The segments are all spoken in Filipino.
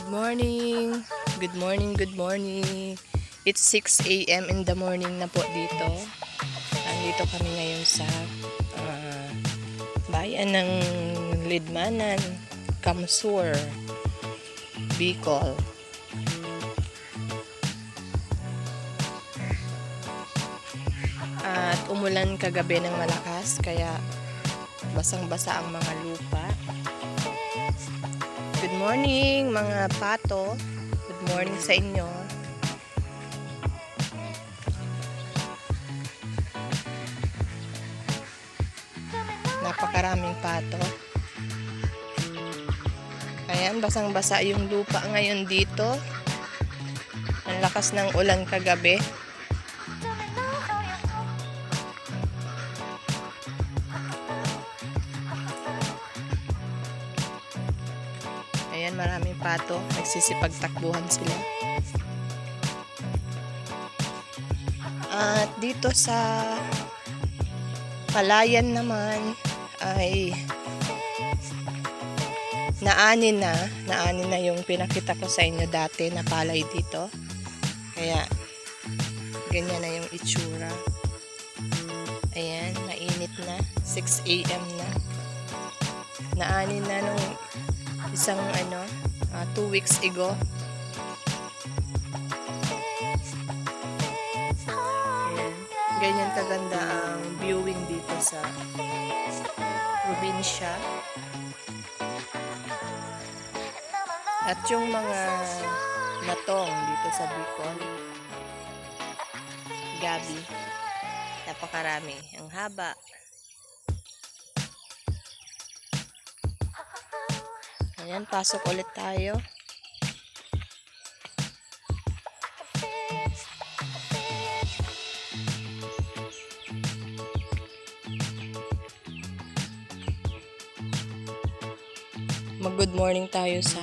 Good morning. Good morning, good morning. It's 6 a.m. in the morning na po dito. Nandito kami ngayon sa bayan ng Lidmanan, Kamsur, Bicol. At umulan kagabi ng malakas kaya basang-basa ang mga lupa. Good morning mga pato. Good morning sa inyo. Napakaraming pato. Ayan, basang-basa yung lupa ngayon dito. Ang lakas ng ulan kagabi. Ayan, maraming pato. Nagsisipagtakbuhan sila. At dito sa palayan naman ay naanin na yung pinakita ko sa inyo dati na palay dito. Kaya ganyan na yung itsura. Ayan, mainit na. 6 a.m. na. Naanin na nung isang 2 weeks ago. Ayan. Ganyan kaganda ang viewing dito sa probinsya. At yung mga natong dito sa Bicol, gabi, napakarami. Ang haba. Ayan, pasok ulit tayo. Mag-good morning tayo sa...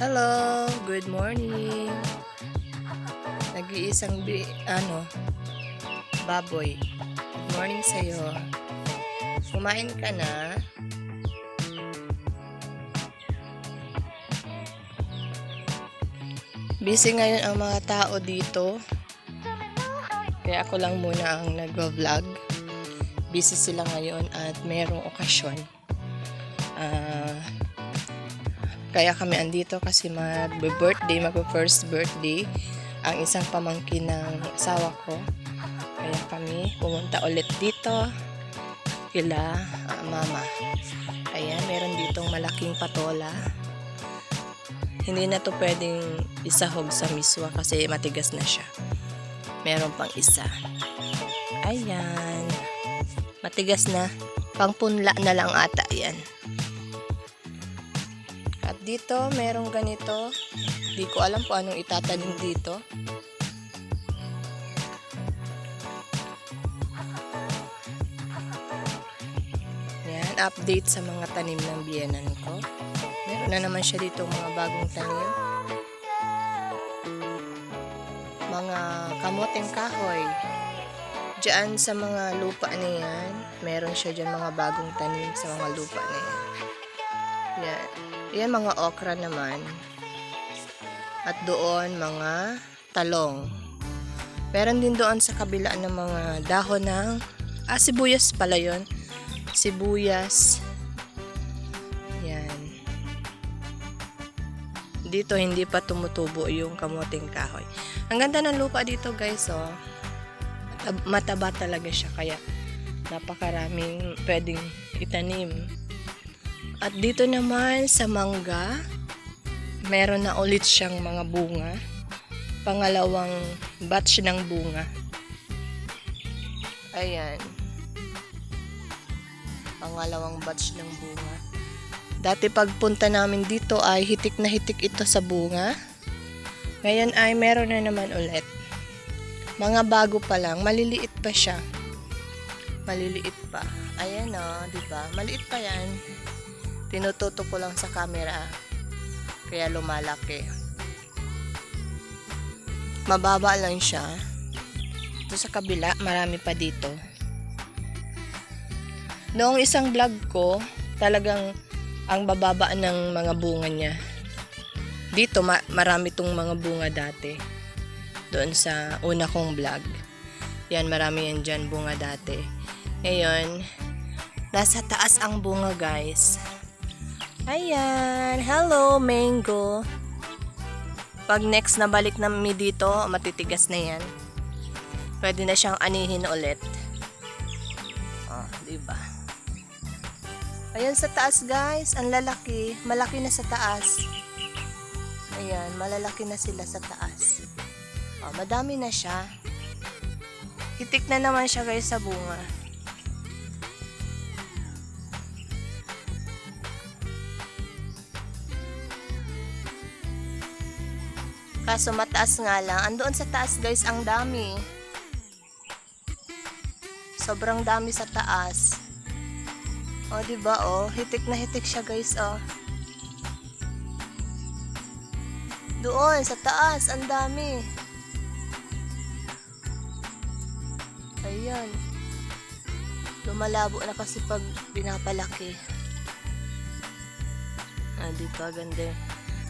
Hello! Good morning! Nag-iisang baboy. Good morning sa'yo. Kumain ka na? Busy ngayon ang mga tao dito. Kaya ako lang muna ang nag-vlog. Busy sila ngayon at mayroong okasyon. Kaya kami andito kasi mag-first birthday ang isang pamangkin ng asawa ko. Kaya kami pumunta ulit dito kila mama. Ayan, meron ditong malaking patola. Hindi na to pwedeng isahog sa miswa kasi matigas na siya. Meron pang isa. Ayan. Matigas na. Pangpunla na lang ata yan. At dito, merong ganito. Di ko alam kung anong itatanim dito. Yan, update sa mga tanim ng biyenan ko. Meron na naman siya dito mga bagong tanim. Mga kamoteng kahoy. Diyan sa mga lupa na yan, meron siya dyan mga bagong tanim sa mga lupa na yan. Yan. Yan mga okra naman. At doon mga talong. Meron din doon sa kabila ng mga dahon ng sibuyas pala yun. Sibuyas. Yan. Dito hindi pa tumutubo yung kamuting kahoy. Ang ganda ng lupa dito guys, oh. Mataba talaga siya kaya napakaraming pwedeng itanim. At dito naman sa mangga, meron na ulit siyang mga bunga. Pangalawang batch ng bunga. Ayan. Pangalawang batch ng bunga. Dati pagpunta namin dito ay hitik na hitik ito sa bunga. Ngayon ay meron na naman ulit. Mga bago pa lang, maliliit pa siya. Maliliit pa. Ayan di ba? Maliit pa yan. Tinututo ko lang sa camera. Kaya lumalaki. Mababa lang siya. Ito sa kabila, marami pa dito. Noong isang vlog ko, talagang ang bababa ng mga bunga niya. Dito marami tong mga bunga dati. Doon sa una kong vlog. Yan, marami yan dyan bunga dati. Ngayon, nasa taas ang bunga, guys. Ayan. Hello, mango. Pag next na balik namin dito, matitigas na yan. Pwede na siyang anihin ulit. Oh, diba? Ayan sa taas, guys. Ang lalaki. Malaki na sa taas. Ayan, malalaki na sila sa taas. Oh, madami na siya. Hitik na naman siya, guys, sa bunga. Kaso mataas nga lang. Andoon sa taas, guys, ang dami. Sobrang dami sa taas. O, diba, o? Hitik na hitik siya, guys, o. Doon, sa taas, ang dami. Ayan. Lumalabo na kasi pag pinapalaki. Ah, diba, ganda.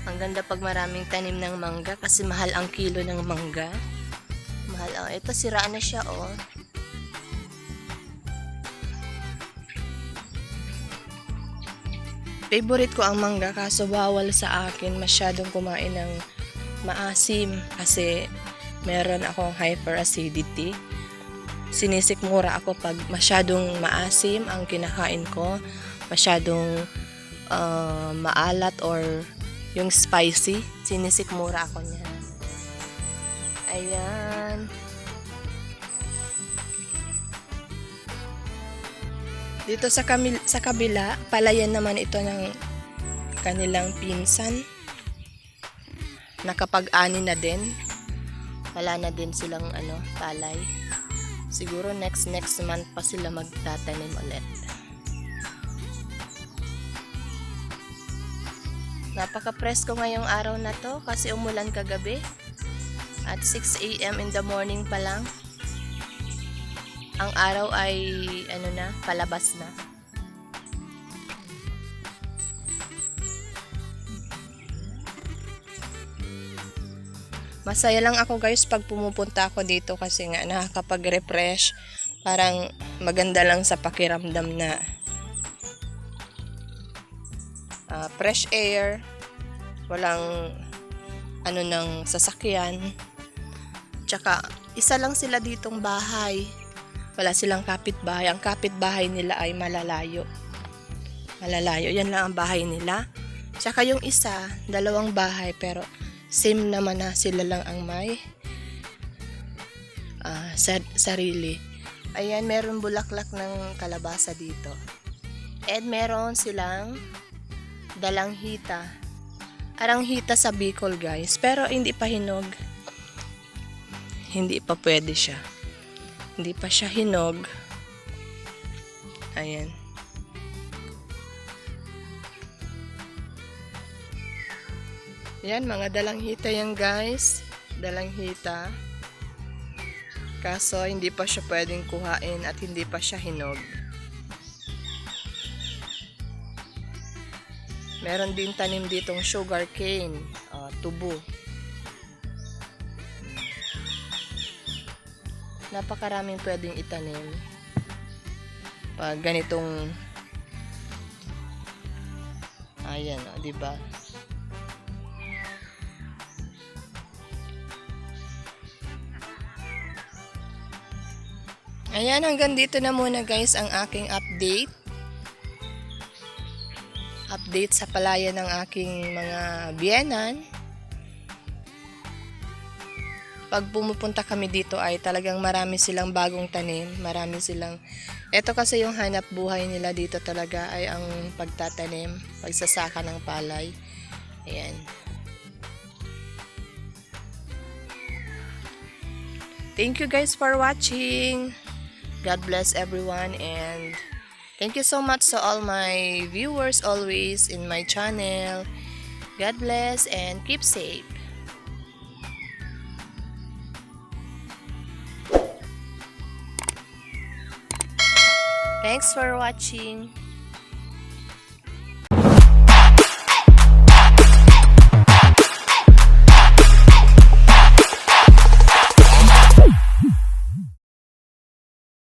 Ang ganda pag maraming tanim ng mangga kasi mahal ang kilo ng mangga. Mahal ang... Ito, sira na siya, oh. Favorite ko ang mangga kaso bawal sa akin masyadong kumain ng maasim kasi meron akong hyperacidity. Sinisikmura ako pag masyadong maasim ang kinakain ko, masyadong maalat or yung spicy, sinisikmura ako niyan. Ayan. Dito sa kabila, palayan naman ito ng kanilang pinsan. Nakapag-ani na din. Wala na din silang palay. Siguro next month pa sila magtatanim ulit. Napaka-presko ngayong araw na to kasi umulan kagabi. At 6 AM in the morning pa lang. Ang araw ay palabas na. Masaya lang ako, guys, pag pumupunta ako dito kasi nga nakakapag-refresh. Parang maganda lang sa pakiramdam na fresh air, walang ng sasakyan. Tsaka isa lang sila ditong bahay. Wala silang kapitbahay. Ang kapitbahay nila ay malalayo. Malalayo. Yan lang ang bahay nila. Tsaka yung isa, 2 bahay pero same naman na sila lang ang may sarili. Ayan, meron bulaklak ng kalabasa dito. And meron silang dalanghita. Aranghita sa Bicol, guys. Pero hindi pa hinog. Hindi pa pwede siya. Hindi pa siya hinog. Ayan. Yan, mga dalanghita yan, guys. Dalanghita. Kaso, hindi pa siya pwedeng kuhain at hindi pa siya hinog. Meron din tanim ditong sugar cane. Tubo. Napakaraming pwedeng itanim pag ganitong ayan, diba? Ayan, hanggang dito na muna, guys, ang aking update sa palayan ng aking mga biyenan. Pag pumupunta kami dito ay talagang marami silang bagong tanim, marami silang, eto kasi yung hanap buhay nila dito talaga ay ang pagtatanim, pagsasaka ng palay. Ayan. Thank you, guys, for watching. God bless everyone and thank you so much to all my viewers always in my channel. God bless and keep safe. Thanks for watching.